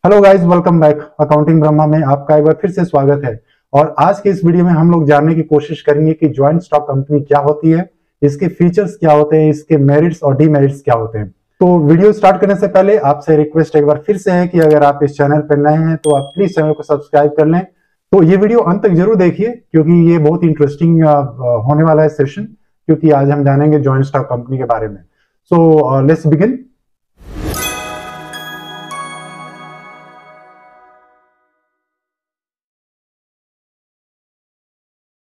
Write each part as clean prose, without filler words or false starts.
Hello guys, welcome back. Accounting Brahma में आपका एक बार फिर से स्वागत है। और आज के इस वीडियो में हम लोग जानने की कोशिश करेंगे कि ज्वाइंट स्टॉक कंपनी क्या होती है, इसके फीचर्स क्या होते हैं, इसके मेरिट्स और डीमेरिट्स क्या होते हैं। तो वीडियो स्टार्ट करने से पहले आपसे रिक्वेस्ट एक बार फिर से है कि अगर आप इस चैनल पर नए हैं तो आप प्लीज चैनल को सब्सक्राइब कर लें। तो ये वीडियो अंत तक जरूर देखिए क्योंकि ये बहुत इंटरेस्टिंग होने वाला है सेशन, क्योंकि आज हम जानेंगे ज्वाइंट स्टॉक कंपनी के बारे में। So let's begin.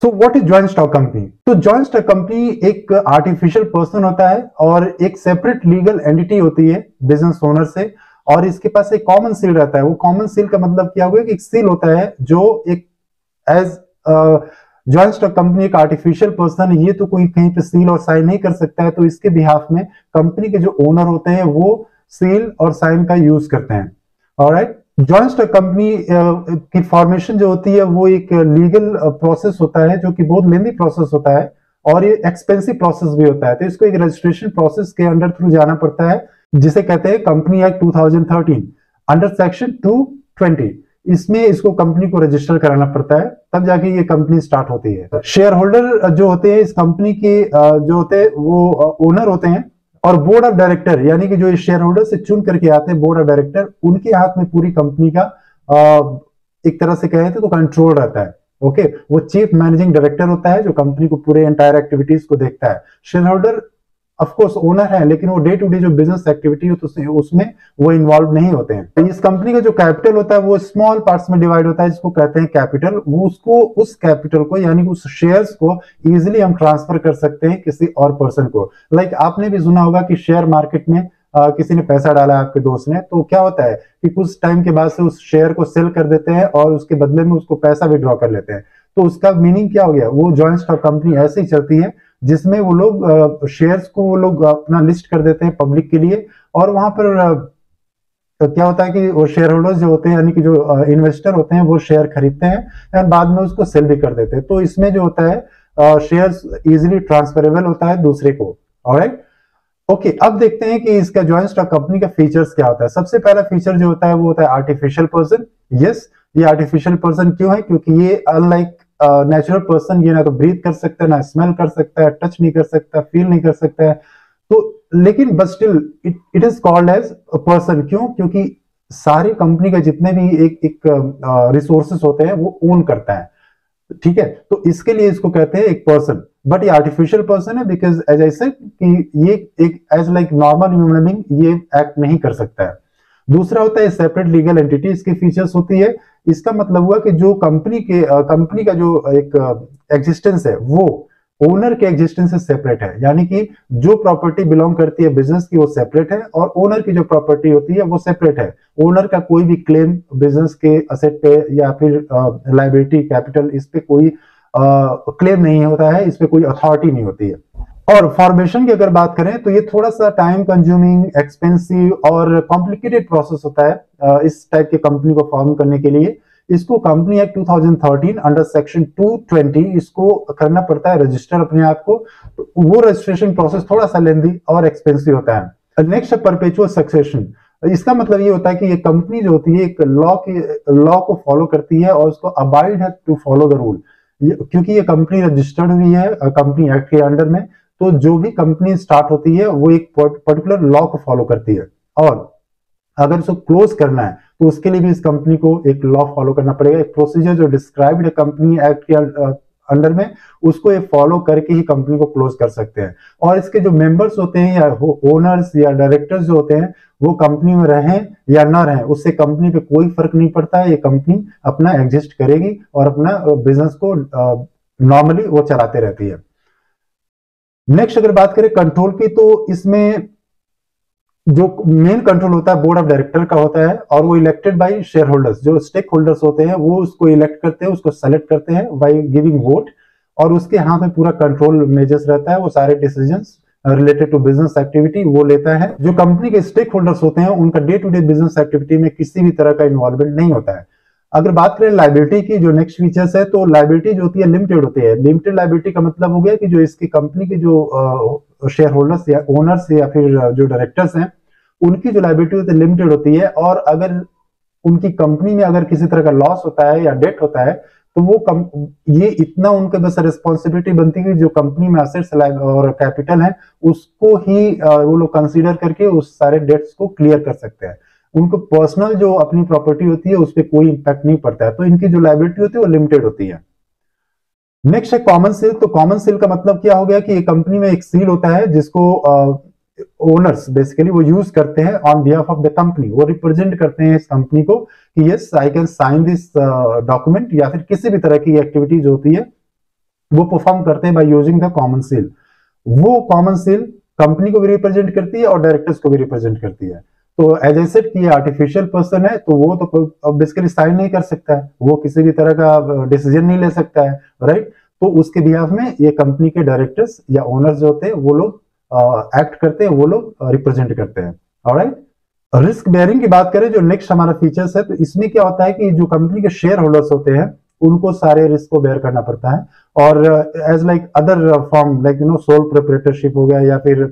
तो what is joint stock company? तो जॉइंट स्टॉक कंपनी एक आर्टिफिशियल पर्सन होता है और एक सेपरेट लीगल एंटिटी होती है बिजनेस ओनर से, और इसके पास एक कॉमन सील रहता है। वो कॉमन सील का मतलब क्या हुआ कि एक सील होता है जो एक एज जॉइंट स्टॉक कंपनी एक आर्टिफिशियल पर्सन है, ये तो कोई कहीं पे सील और साइन नहीं कर सकता है। तो इसके बिहाफ में कंपनी के जो ओनर होते हैं वो सील और साइन का यूज करते हैं। ऑलराइट, जॉइंट स्टॉक कंपनी की फॉर्मेशन जो होती है वो एक लीगल प्रोसेस होता है जो कि बहुत लेंदी प्रोसेस होता है और ये एक्सपेंसिव प्रोसेस भी होता है। तो इसको एक रजिस्ट्रेशन प्रोसेस के अंडर थ्रू जाना पड़ता है, जिसे कहते हैं कंपनी एक्ट 2013 अंडर सेक्शन 220। इसमें इसको कंपनी को रजिस्टर कराना पड़ता है, तब जाके ये कंपनी स्टार्ट होती है। शेयर होल्डर जो होते हैं इस कंपनी के जो होते हैं वो ओनर होते हैं, और बोर्ड ऑफ डायरेक्टर यानी कि जो शेयर होल्डर से चुन करके आते हैं बोर्ड ऑफ डायरेक्टर, उनके हाथ में पूरी कंपनी का एक तरह से कहे तो कंट्रोल रहता है। ओके, वो चीफ मैनेजिंग डायरेक्टर होता है जो कंपनी को पूरे एंटायर एक्टिविटीज को देखता है। Share holder of course owner है, लेकिन वो डे टू डे जो बिजनेस एक्टिविटी होती है उसमें वो इन्वॉल्व नहीं होते हैं। तो इस कंपनी का जो कैपिटल होता है वो स्मॉल पार्ट्स में डिवाइड होता है, जिसको कहते हैं कैपिटल। वो उसको उस कैपिटल को यानी उस शेयर्स को इजीली हम ट्रांसफर कर सकते हैं किसी और पर्सन को। लाइक आपने भी सुना होगा कि शेयर मार्केट में किसी ने पैसा डाला आपके दोस्त ने, तो क्या होता है कि कुछ टाइम के बाद से उस शेयर को सेल कर देते हैं और उसके बदले में उसको पैसा विड्रॉ कर लेते हैं। तो उसका मीनिंग क्या हो गया? वो जॉइंट स्टॉक कंपनी ऐसे ही चलती है जिसमें वो लोग शेयर्स को वो लोग अपना लिस्ट कर देते हैं पब्लिक के लिए, और वहां पर तो क्या होता है कि वो शेयर होल्डर्स जो होते हैं यानी कि जो इन्वेस्टर होते हैं वो शेयर खरीदते हैं और बाद में उसको सेल भी कर देते हैं। तो इसमें जो होता है शेयर्स इजीली ट्रांसफरेबल होता है दूसरे को। ऑलराइट, ओके, अब देखते हैं कि इसका जॉइंट स्टॉक कंपनी का फीचर्स क्या होता है। सबसे पहला फीचर जो होता है वो होता है आर्टिफिशियल पर्सन। यस, ये आर्टिफिशियल पर्सन क्यों है? क्योंकि ये अनलाइक नेचुरल पर्सन, ये ना तो ब्रीथ कर सकता है, ना स्मेल कर सकता है, टच नहीं कर सकता, फील नहीं कर सकता है। तो लेकिन but still it is called as a person. क्यों? क्योंकि सारी कंपनी का जितने भी एक रिसोर्सेस होते हैं वो ओन करता है। ठीक है, तो इसके लिए इसको कहते हैं एक पर्सन। बट ये आर्टिफिशियल पर्सन है बिकॉज एज आई सेड कि ये एक as like normal human being ये एक्ट नहीं कर सकता है। दूसरा होता है सेपरेट लीगल एंटिटी। इसकी फीचर्स होती है, इसका मतलब हुआ कि जो कंपनी का जो एक एग्जिस्टेंस है वो ओनर के एग्जिस्टेंस से सेपरेट है। यानी कि जो प्रॉपर्टी बिलोंग करती है बिजनेस की वो सेपरेट है, और ओनर की जो प्रॉपर्टी होती है वो सेपरेट है। ओनर का कोई भी क्लेम बिजनेस के असेट पे या फिर लाइबिलिटी कैपिटल, इस पे कोई क्लेम नहीं होता है, इस पे कोई अथॉरिटी नहीं होती है। और फॉर्मेशन की अगर बात करें तो ये थोड़ा सा टाइम कंज्यूमिंग, एक्सपेंसिव और कॉम्प्लिकेटेड प्रोसेस होता है इस टाइप के कंपनी को फॉर्म करने के लिए। इसको कंपनी एक्ट 2013 अंडर सेक्शन 220 इसको करना पड़ता है रजिस्टर अपने आप को। तो वो रजिस्ट्रेशन प्रोसेस थोड़ा सा लेंदी और एक्सपेंसिव होता है। नेक्स्ट है परपेचुअल सक्सेशन। इसका मतलब ये होता है कि ये कंपनी जो होती है एक लॉ को फॉलो करती है और उसको अबाइड है टू फॉलो द रूल। क्योंकि ये कंपनी रजिस्टर्ड हुई है कंपनी एक्ट के अंडर में, तो जो भी कंपनी स्टार्ट होती है वो एक पर्टिकुलर लॉ को फॉलो करती है, और अगर उसको क्लोज करना है तो उसके लिए भी इस कंपनी को एक लॉ फॉलो करना पड़ेगा। एक प्रोसीजर जो डिस्क्राइब्ड है कंपनी एक्ट के अंडर में, उसको ये फॉलो करके ही कंपनी को क्लोज कर सकते हैं। और इसके जो मेंबर्स होते हैं या ओनर्स या डायरेक्टर्स जो होते हैं वो कंपनी में रहें या ना रहें उससे कंपनी पे कोई फर्क नहीं पड़ता है। ये कंपनी अपना एग्जिस्ट करेगी और अपना बिजनेस को नॉर्मली वो चलाते रहती है। नेक्स्ट अगर बात करें कंट्रोल की, तो इसमें जो मेन कंट्रोल होता है बोर्ड ऑफ डायरेक्टर का होता है, और वो इलेक्टेड बाय शेयर होल्डर्स। जो स्टेक होल्डर्स होते हैं वो उसको इलेक्ट करते हैं, उसको सेलेक्ट करते हैं बाय गिविंग वोट, और उसके हाथ में पूरा कंट्रोल मेजर्स रहता है। वो सारे decisions related to business activity वो लेता है। जो कंपनी के स्टेक होल्डर्स होते हैं उनका day to day business activity में किसी भी तरह का इन्वॉल्वमेंट नहीं होता है। अगर बात करें लाइबिलिटी की, जो नेक्स्ट फीचर्स है, तो लाइबिलिटी जो होती है लिमिटेड होती है। लिमिटेड लाइबिलिटी का मतलब हो गया कि जो इसकी कंपनी के जो शेयर होल्डर्स या ओनर्स या फिर जो डायरेक्टर्स हैं उनकी जो लाइबिलिटी होती है लिमिटेड होती है, और अगर उनकी कंपनी में अगर किसी तरह का लॉस होता है या डेट होता है, तो वो ये इतना उनके बस रिस्पॉन्सिबिलिटी बनती है जो कंपनी में असेट्स और कैपिटल है उसको ही वो लोग कंसीडर करके उस सारे डेट्स को क्लियर कर सकते हैं। उनको पर्सनल जो अपनी प्रॉपर्टी होती है उस पर कोई इंपैक्ट नहीं पड़ता है, तो इनकी जो लायबिलिटी होती है वो लिमिटेड होती है। नेक्स्ट है कॉमन सील। तो कॉमन सील का मतलब क्या हो गया कि कंपनी में एक सील होता है जिसको ओनर्स बेसिकली वो यूज करते हैं on behalf of the company, वो रिप्रेजेंट करते हैं इस कंपनी को कि yes I can sign this document, या फिर किसी भी तरह की एक्टिविटीज होती है वो परफॉर्म करते हैं by using the common seal. वो कॉमन सील कंपनी को भी रिप्रेजेंट करती है और डायरेक्टर्स को भी रिप्रेजेंट करती है। तो एज ए सेड कि आर्टिफिशियल पर्सन है तो वो तो बेसिकली साइन नहीं कर सकता है, वो किसी भी तरह का डिसीजन नहीं ले सकता है, राइट। तो उसके बिहाफ में ये कंपनी के डायरेक्टर्स या ओनर्स जो होते हैं वो लोग एक्ट करते हैं, वो लोग रिप्रेजेंट करते हैं, ऑलराइट। रिस्क बेयरिंग की बात करें जो नेक्स्ट हमारा फीचर्स है, तो इसमें क्या होता है कि जो कंपनी के शेयर होल्डर्स होते हैं उनको सारे रिस्क को बेयर करना पड़ता है, और as like other form like sole proprietorship हो गया या फिर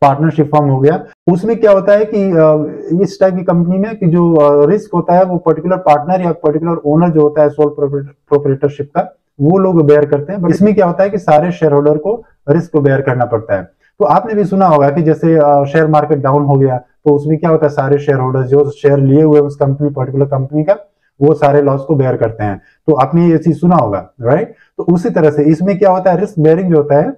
पार्टनरशिप फॉर्म हो गया, उसमें क्या होता है कि इस टाइप की कंपनी में कि जो रिस्क होता है वो पर्टिकुलर पार्टनर या पर्टिकुलर ओनर जो होता है सोल प्रोप्राइटरशिप का वो लोग बेयर करते हैं, बट इसमें क्या होता है कि सारे शेयर होल्डर को रिस्क को बेयर करना पड़ता है। तो आपने भी सुना होगा कि जैसे शेयर मार्केट डाउन हो गया तो उसमें क्या होता है सारे शेयर होल्डर जो शेयर लिए हुए उस कंपनी पर्टिकुलर कंपनी का वो सारे लॉस को बेयर करते हैं। तो आपने ये चीज सुना होगा, राइट। तो उसी तरह से इसमें क्या होता है रिस्क बेयरिंग जो होता है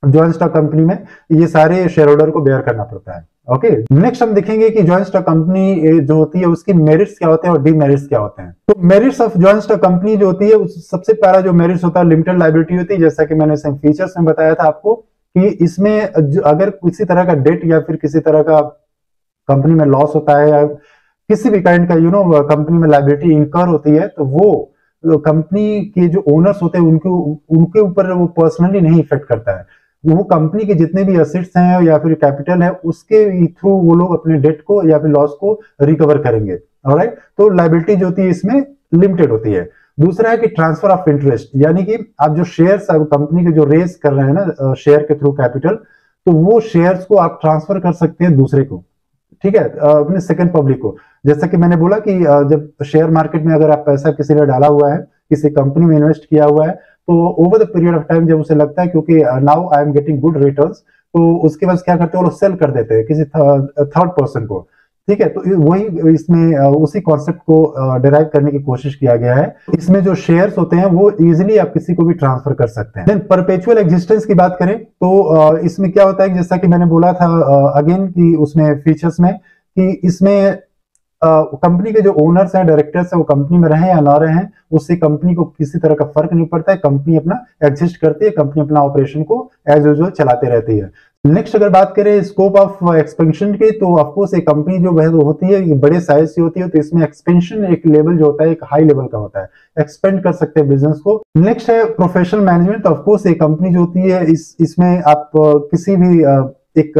जॉइंट स्टॉक कंपनी में ये सारे शेयर होल्डर को बेयर करना पड़ता है। ओके, नेक्स्ट हम देखेंगे कि जॉइंट स्टॉक कंपनी जो होती है उसकी मेरिट्स क्या होते हैं और डीमेरिट्स क्या होते हैं। तो merits of joint stock company जो होती है सबसे पहला जो मेरिट्स होता है लिमिटेड लायबिलिटी होती है, जैसा कि मैंने फीचर्स में बताया था आपको कि इसमें अगर किसी तरह का डेट या फिर किसी तरह का कंपनी में लॉस होता है या किसी भी काइंड का कंपनी में लायबिलिटी इनकर होती है तो वो कंपनी के जो ओनर्स होते हैं उनके ऊपर वो पर्सनली नहीं इफेक्ट करता है, वो कंपनी के जितने भी एसेट्स हैं या फिर कैपिटल है उसके थ्रू वो लोग अपने डेट को या फिर लॉस को रिकवर करेंगे, ऑलराइट। तो लायबिलिटी जो होती है इसमें लिमिटेड होती है। दूसरा है कि ट्रांसफर ऑफ इंटरेस्ट, यानी कि आप जो शेयर्स कंपनी के जो रेज कर रहे हैं ना शेयर के थ्रू कैपिटल, तो वो शेयर्स को आप ट्रांसफर कर सकते हैं दूसरे को, ठीक है, अपने सेकंड पब्लिक को। जैसा कि मैंने बोला कि जब शेयर मार्केट में अगर आप पैसा किसी ने डाला हुआ है, किसी कंपनी में इन्वेस्ट किया हुआ है, तो over the period of time जब उसे लगता है क्योंकि now I am getting good returns, तो उसके बाद क्या करते हैं वो लोग सेल कर देते हैं किसी थर्ड पर्सन को, ठीक है। तो वही इसमें उसी कॉन्सेप्ट को डिराइव करने की कोशिश किया गया है। इसमें जो शेयर्स होते हैं वो इजीली आप किसी को भी ट्रांसफर कर सकते हैं। देन परपेचुअल एग्जिस्टेंस की बात करें तो इसमें क्या होता है जैसा कि मैंने बोला था अगेन कि उसमें फीचर्स में कि इसमें कंपनी के जो ओनर्स हैं डायरेक्टर्स हैं वो कंपनी में रहे या ना रहे उससे कंपनी को किसी तरह का फर्क नहीं पड़ता है, कंपनी अपना एग्जिस्ट करती है, कंपनी अपना ऑपरेशन को एज यूजुअल चलाते रहती है। नेक्स्ट अगर बात करें स्कोप ऑफ एक्सपेंशन की, तो ऑफकोर्स एक कंपनी जो है वो होती है बड़े साइज की होती है, तो इसमें एक्सपेंशन एक लेवल जो होता है एक हाई लेवल का होता है, एक्सपेंड कर सकते हैं बिजनेस को। नेक्स्ट है प्रोफेशनल मैनेजमेंट। ऑफकोर्स एक कंपनी जो होती है इसमें आप किसी भी एक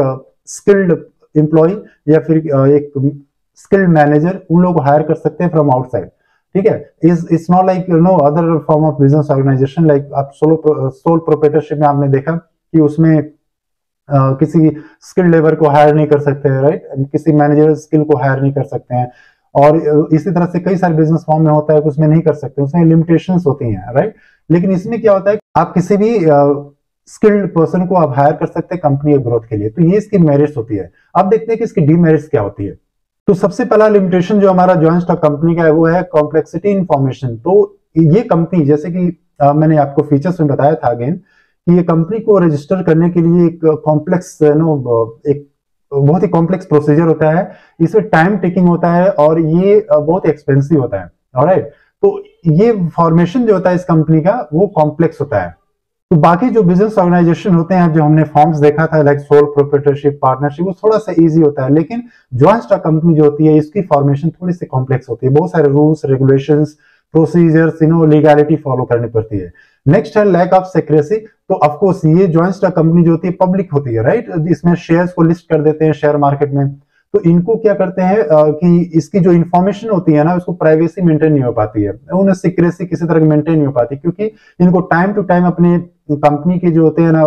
स्किल्ड एम्प्लॉय या फिर एक स्किल्ड मैनेजर उन लोगों को हायर कर सकते हैं फ्रॉम आउटसाइड, ठीक है। It's not like other form of business organisation like आप सोल प्रोप्राइटरशिप में आपने देखा कि उसमें किसी स्किल लेबर को हायर नहीं कर सकते हैं, राइट, किसी मैनेजर स्किल को हायर नहीं कर सकते हैं, और इसी तरह से कई सारे बिजनेस फॉर्म में होता है कि उसमें नहीं कर सकते, उसमें लिमिटेशंस होती हैं, राइट। लेकिन इसमें क्या होता है आप किसी भी स्किल्ड पर्सन को आप हायर कर सकते हैं कंपनी के ग्रोथ के लिए, तो ये इसकी मेरिट्स होती है। अब देखते हैं कि इसकी डीमेरिट्स क्या होती है। तो सबसे पहला लिमिटेशन जो हमारा जॉइंट स्टॉक कंपनी का है वो है कॉम्प्लेक्सिटी इंफॉर्मेशन। तो ये कंपनी जैसे कि मैंने आपको फीचर्स में बताया था अगेन कि ये कंपनी को रजिस्टर करने के लिए एक कॉम्प्लेक्स एक बहुत ही कॉम्प्लेक्स प्रोसीजर होता है, इसमें टाइम टेकिंग होता है और ये बहुत एक्सपेंसिव होता है, ऑलराइट। तो ये फॉर्मेशन जो होता है इस कंपनी का वो कॉम्प्लेक्स होता है। तो बाकी जो बिजनेस ऑर्गेनाइजेशन होते हैं जो हमने फॉर्म्स देखा था लाइक सोल प्रोप्राइटरशिप पार्टनरशिप वो थोड़ा सा इजी होता है, लेकिन जॉइंट स्टॉक कंपनी जो होती है इसकी फॉर्मेशन थोड़ी सी कॉम्प्लेक्स होती है, बहुत सारे rules regulations procedures legality follow करनी पड़ती है। नेक्स्ट है लैक ऑफ सिक्रेसी। तो ऑफकोर्स ये जॉइंट स्टॉक कंपनी जो होती है पब्लिक होती है, राइट, इसमें शेयर्स को लिस्ट कर देते हैं शेयर मार्केट में, तो इनको क्या करते हैं कि इसकी जो इन्फॉर्मेशन होती है ना उसको प्राइवेसी मेंटेन नहीं हो पाती है, उन्हें सिक्रेसी किसी तरह की मेंटेन नहीं हो पाती, क्योंकि इनको टाइम टू टाइम अपने कंपनी के जो होते हैं ना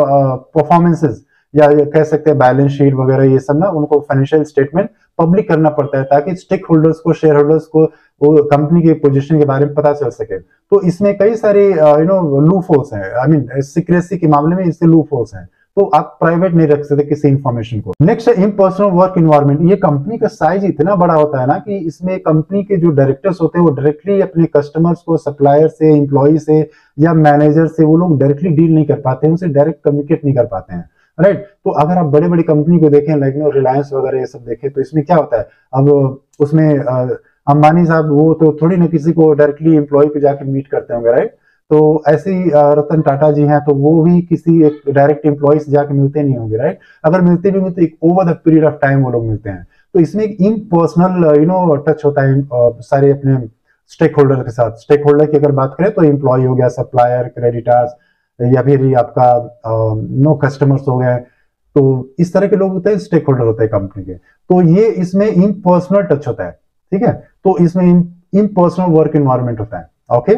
परफॉर्मेंसेस या कह सकते हैं बैलेंस शीट वगैरह ये सब ना उनको फाइनेंशियल स्टेटमेंट पब्लिक करना पड़ता है ताकि स्टेक होल्डर्स को, शेयर होल्डर्स को वो कंपनी के पोजीशन के बारे में पता चल सके। तो इसमें कई सारे लूप होल्स हैं, आई मीन सीक्रेसी के मामले में इससे लूप होल्स हैं, तो आप प्राइवेट नहीं रख सकते किसी इंफॉर्मेशन को। नेक्स्ट है इम्पर्सनल वर्क इन्वायरमेंट। ये कंपनी का साइज इतना बड़ा होता है ना कि इसमें कंपनी के जो डायरेक्टर्स होते हैं वो डायरेक्टली अपने कस्टमर्स को, सप्लायर से, एम्प्लॉय से या मैनेजर से वो लोग डायरेक्टली डील नहीं कर पाते हैं, उनसे डायरेक्ट कम्युनिकेट नहीं कर पाते हैं, राइट। तो अगर आप बड़े बड़ी कंपनी को देखें, लाइक रिलायंस वगैरह ये सब देखें, तो इसमें क्या होता है, अब उसमें अंबानी साहब वो तो थोड़ी ना किसी को डायरेक्टली एम्प्लॉय को जाके मीट करते होंगे, राइट। तो ऐसे ही रतन टाटा जी हैं, तो वो भी किसी एक डायरेक्ट एम्प्लॉय से जाके मिलते नहीं होंगे, राइट। अगर मिलते भी तो एक over the period of time वो लोग मिलते हैं। तो इसमें एक इम्पर्सनल टच होता है सारे अपने स्टेक होल्डर के साथ। स्टेक होल्डर की अगर बात करें तो एम्प्लॉय हो गया, सप्लायर, क्रेडिटर्स, या फिर आपका कस्टमर्स हो गए, तो इस तरह के लोग होते हैं, स्टेक होल्डर होते हैं कंपनी के। तो ये इसमें इम्पर्सनल टच होता है, ठीक है। तो इसमें इम्पर्सनल वर्क एनवायरनमेंट होता है, ओके।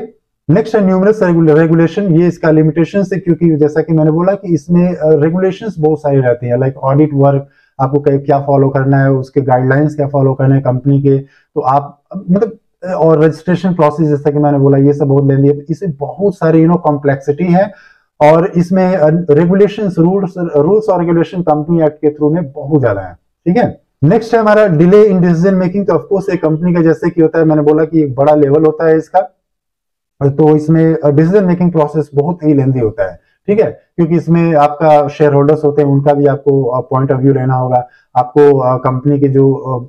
नेक्स्ट है न्यूमरस रेगुलेशन। ये इसका लिमिटेशन है, क्योंकि जैसा कि मैंने बोला कि इसमें रेगुलेशंस बहुत सारी रहती है, लाइक ऑडिट वर्क, आपको क्या फॉलो करना है, उसके गाइडलाइंस क्या फॉलो करना है कंपनी के, तो आप मतलब, और रजिस्ट्रेशन प्रोसेस जैसा कि मैंने बोला ये सब बहुत लेंदी है। इसमें बहुत सारी कॉम्प्लेक्सिटी है, और इसमें रेगुलेशंस, रूल्स और रेगुलेशन कंपनी एक्ट के थ्रू में बहुत ज्यादा है, ठीक है। नेक्स्ट है हमारा डिले इन डिसीजन मेकिंग। तो ऑफकोर्स एक कंपनी का जैसे कि होता है, मैंने बोला कि एक बड़ा लेवल होता है इसका, तो इसमें डिसीजन मेकिंग प्रोसेस बहुत ही लेंदी होता है, ठीक है। क्योंकि इसमें आपका शेयर होल्डर्स होते हैं, उनका भी आपको पॉइंट ऑफ व्यू लेना होगा। आपको कंपनी के जो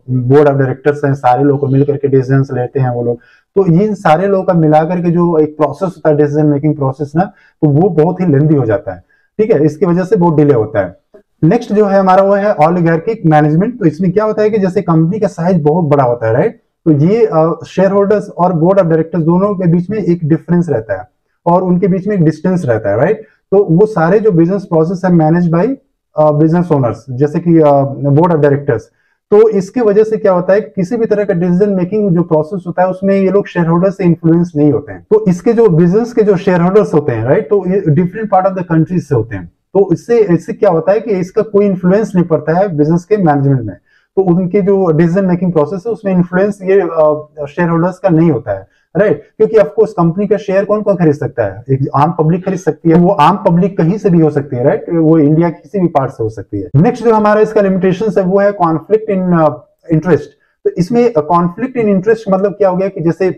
बोर्ड ऑफ डायरेक्टर्स हैं, सारे लोग को मिलकर के डिसीजन लेते हैं वो लोग। तो इन सारे लोगों का मिलाकर के जो एक प्रोसेस होता है डिसीजन मेकिंग प्रोसेस ना, तो वो बहुत ही लेंदी हो जाता है, ठीक है। इसकी वजह से बहुत डिले होता है। नेक्स्ट जो है हमारा वो है ऑलिगार्किक मैनेजमेंट। तो इसमें क्या होता है कि जैसे कंपनी का साइज बहुत बड़ा होता है, राइट, तो ये शेयर होल्डर्स और बोर्ड ऑफ डायरेक्टर्स दोनों के बीच में एक डिफरेंस रहता है, और उनके बीच में एक डिस्टेंस रहता है, राइट। तो वो सारे जो बिजनेस प्रोसेस है मैनेज बाय बिजनेस ओनर्स, जैसे कि बोर्ड ऑफ डायरेक्टर्स। तो इसकी वजह से क्या होता है, किसी भी तरह का डिसीजन मेकिंग जो प्रोसेस होता है उसमें ये लोग शेयर होल्डर से इन्फ्लुएंस नहीं होते हैं। तो इसके जो बिजनेस के जो शेयर होल्डर्स होते हैं, राइट, तो ये different part of the countries से होते हैं। तो इससे क्या होता है कि इसका कोई इन्फ्लुएंस नहीं पड़ता है बिजनेस के मैनेजमेंट में। तो उनके जो डिसीजन मेकिंग प्रोसेस है उसमें इन्फ्लुएंस ये शेयर होल्डर्स का नहीं होता है, राइट। क्योंकि ऑफकोर्स कंपनी का शेयर कौन कौन खरीद सकता है, एक आम पब्लिक खरीद सकती है। वो आम पब्लिक कहीं से भी हो सकती है, राइट, वो इंडिया किसी भी पार्ट से हो सकती है। नेक्स्ट जो हमारा इसका लिमिटेशन है वो है कॉन्फ्लिक्ट इन इंटरेस्ट। तो इसमें कॉन्फ्लिक्ट इन इंटरेस्ट मतलब क्या हो गया कि जैसे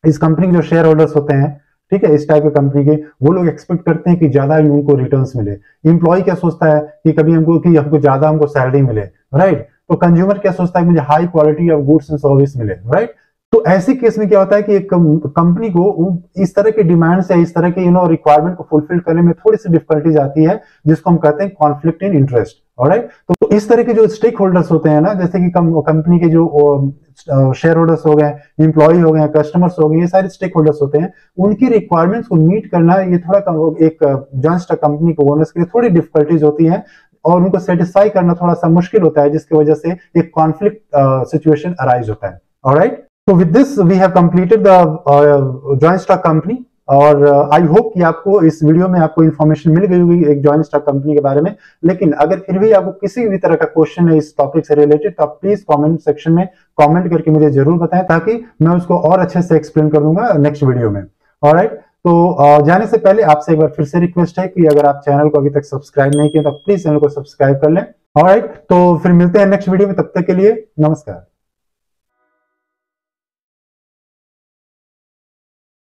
इस कंपनी के जो शेयर होल्डर्स होते हैं, ठीक है, इस टाइप के कंपनी के, वो लोग एक्सपेक्ट करते हैं कि ज्यादा उनको रिटर्न्स मिले। एम्प्लॉय क्या सोचता है कि कभी हमको ज्यादा हमको सैलरी मिले, राइट। तो कंज्यूमर क्या सोचता है कि मुझे high quality of goods and service मिले, राइट। तो ऐसे केस में क्या होता है कि एक कंपनी को इस तरह के डिमांड्स या इस तरह के रिक्वायरमेंट को फुलफिल करने में थोड़ी सी डिफिकल्टीज आती है, जिसको हम कहते हैं कॉन्फ्लिक्ट इन इंटरेस्ट, ऑलराइट। तो इस तरह के जो स्टेक होल्डर्स होते हैं ना, जैसे कि कंपनी के जो शेयर होल्डर्स हो गए, एम्प्लॉय हो गए, कस्टमर्स हो गए, ये सारे स्टेक होल्डर्स होते हैं, उनकी रिक्वायरमेंट्स को मीट करना ये थोड़ा एक जॉइंट स्टॉक कंपनी को ओनर्स के लिए थोड़ी डिफिकल्टीज होती है, और उनको सेटिस्फाई करना थोड़ा सा मुश्किल होता है, जिसकी वजह से एक कॉन्फ्लिक्ट सिचुएशन अराइज होता है, alright. So with this we have completed the joint stock company, और आई होप कि आपको इस वीडियो में आपको इन्फॉर्मेशन मिल गई होगी एक जॉइंट स्टॉक कंपनी के बारे में। लेकिन अगर फिर भी आपको किसी भी तरह का क्वेश्चन है इस टॉपिक से रिलेटेड, तो आप प्लीज कमेंट सेक्शन में कमेंट करके मुझे जरूर बताएं, ताकि मैं उसको और अच्छे से एक्सप्लेन कर दूंगा नेक्स्ट वीडियो में, ऑलराइट। तो जाने से पहले आपसे एक बार फिर से रिक्वेस्ट है कि अगर आप चैनल को अभी तक सब्सक्राइब नहीं किया तो प्लीज चैनल को सब्सक्राइब कर लें, ऑलराइट। तो फिर मिलते हैं नेक्स्ट वीडियो में, तब तक के लिए नमस्कार।